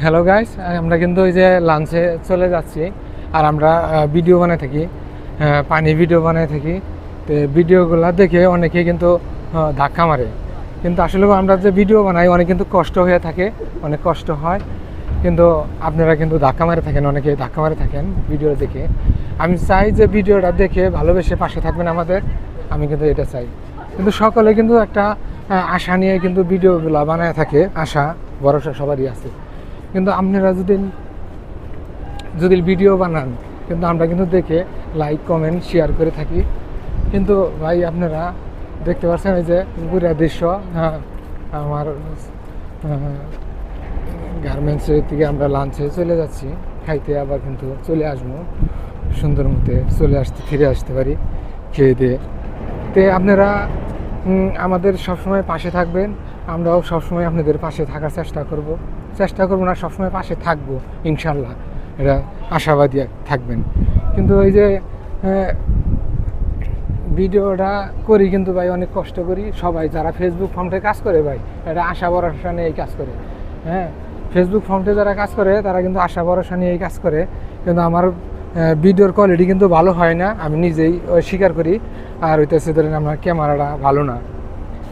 Hello guys, আমরা কিন্তু ওই যে লাঞ্চে চলে যাচ্ছি আর আমরা ভিডিও বানাই থাকি, পানি ভিডিও বানাই থাকি। তো ভিডিওগুলো দেখে অনেকে কিন্তু ধাক্কা মারে, কিন্তু আসলে আমরা যে ভিডিও বানাই অনেক কিন্তু কষ্ট হয়ে থাকে, অনেক কষ্ট হয়, কিন্তু আপনারা কিন্তু ধাক্কা মারে থাকেন, অনেকে ধাক্কা মারে থাকেন ভিডিও দেখে। আমি চাই যে ভিডিওটা দেখে ভালোবেসে পাশে থাকবেন আমাদের, আমি কিন্তু এটা চাই। কিন্তু সকলে কিন্তু একটা আশা নিয়ে কিন্তু ভিডিওগুলো বানায় থাকে, আশা ভরসা সবারই আছে। কিন্তু আপনারা যদি ভিডিও বানান, কিন্তু আমরা কিন্তু দেখে লাইক কমেন্ট শেয়ার করে থাকি। কিন্তু ভাই আপনারা দেখতে পাচ্ছেন এই যে পুরো দৃশ্য, আমার গার্মেন্টসের থেকে আমরা লাঞ্চে চলে যাচ্ছি, খাইতে আবার কিন্তু চলে আসবো সুন্দর মতে, ফিরে আসতে পারি খেয়ে দিয়ে। তো আপনারা আমাদের সবসময় পাশে থাকবেন, আমরাও সবসময় আপনাদের পাশে থাকার চেষ্টা করব না, সবসময় পাশে থাকবো ইনশাল্লাহ, এটা আশাবাদী থাকবেন। কিন্তু এই যে ভিডিওটা করি কিন্তু ভাই অনেক কষ্ট করি, সবাই যারা ফেসবুক ফর্মে কাজ করে ভাই এটা আশা ভরসা নিয়ে এই কাজ করে। ফেসবুক ফর্মে যারা কাজ করে তারা কিন্তু আশা ভরসা নিয়ে এই কাজ করে, কিন্তু আমার ভিডিওর কোয়ালিটি কিন্তু ভালো হয় না, আমি নিজেই স্বীকার করি। আর হইতেছে ধরেন আমার ক্যামেরাটা ভালো না,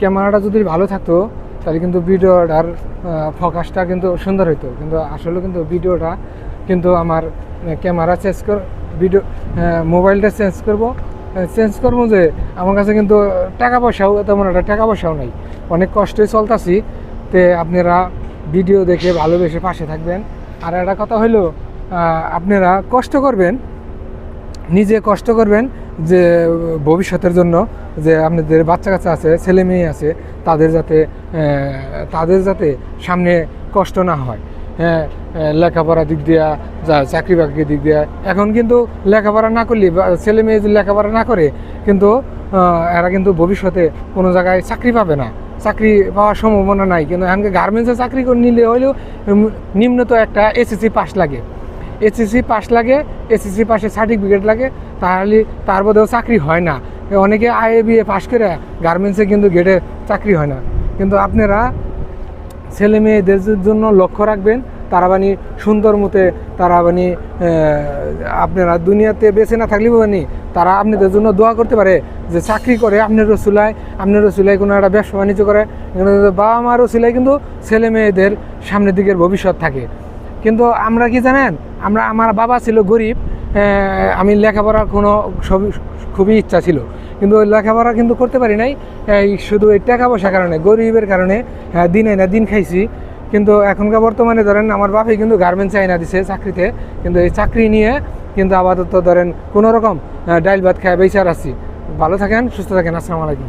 ক্যামেরাটা যদি ভালো থাকতো তাহলে কিন্তু ভিডিওটার ফোকাসটা কিন্তু সুন্দর হইতো। কিন্তু আসলে কিন্তু ভিডিওটা কিন্তু আমার ক্যামেরা মোবাইলটা চেঞ্জ করবো যে আমার কাছে কিন্তু টাকা পয়সাও নাই, অনেক কষ্টই চলতেছি। তে আপনারা ভিডিও দেখে ভালোবেসে পাশে থাকবেন। আর একটা কথা হইলো, আপনারা কষ্ট করবেন, নিজে কষ্ট করবেন যে ভবিষ্যতের জন্য, যে আপনাদের বাচ্চা কাচ্চা আছে, ছেলে মেয়ে আছে, তাদের যাতে সামনে কষ্ট না হয়। লেখাপড়ার দিক দিয়া, চাকরি বাকরির দিক দিয়া, এখন কিন্তু লেখাপড়া না করলে, ছেলে মেয়ে যদি লেখাপড়া না করে কিন্তু এরা কিন্তু ভবিষ্যতে কোনো জায়গায় চাকরি পাবে না, চাকরি পাওয়ার সম্ভাবনা নাই। কিন্তু এখানকে গার্মেন্টসে চাকরি করে নিলে হলেও নিম্নত একটা এসএসসি পাস লাগে, এসএসসি পাসের সার্টিফিকেট লাগে, তাহলে তার মধ্যেও চাকরি হয় না। অনেকে আইএ বিএ পাস করে গার্মেন্টসে কিন্তু গেটে চাকরি হয় না। কিন্তু আপনারা ছেলে মেয়েদের জন্য লক্ষ্য রাখবেন, তারা সুন্দর মতে আপনারা দুনিয়াতে বেঁচে না থাকলেও তারা আপনাদের জন্য দোয়া করতে পারে, যে চাকরি করে আপনার রসুলাই কোনো একটা ব্যবসা বাণিজ্য করে, বাবা মার রসুলাই কিন্তু ছেলে মেয়েদের সামনের দিকের ভবিষ্যৎ থাকে। কিন্তু আমরা কি জানেন, আমার বাবা ছিল গরিব, আমি লেখাপড়ার খুবই ইচ্ছা ছিল, কিন্তু ওই লেখাপড়া কিন্তু করতে পারি নাই, শুধু এই টাকা পয়সার কারণে, গরিবের কারণে দিন খাইছি। কিন্তু এখনকার বর্তমানে ধরেন আমার বাপে কিন্তু গার্মেন্টস আইনা দিছে চাকরিতে, কিন্তু এই চাকরি নিয়ে কিন্তু আপাতত ধরেন কোনো রকম ডাইল ভাত খায় বেচার আছি। ভালো থাকেন, সুস্থ থাকেন, আসসালামু আলাইকুম।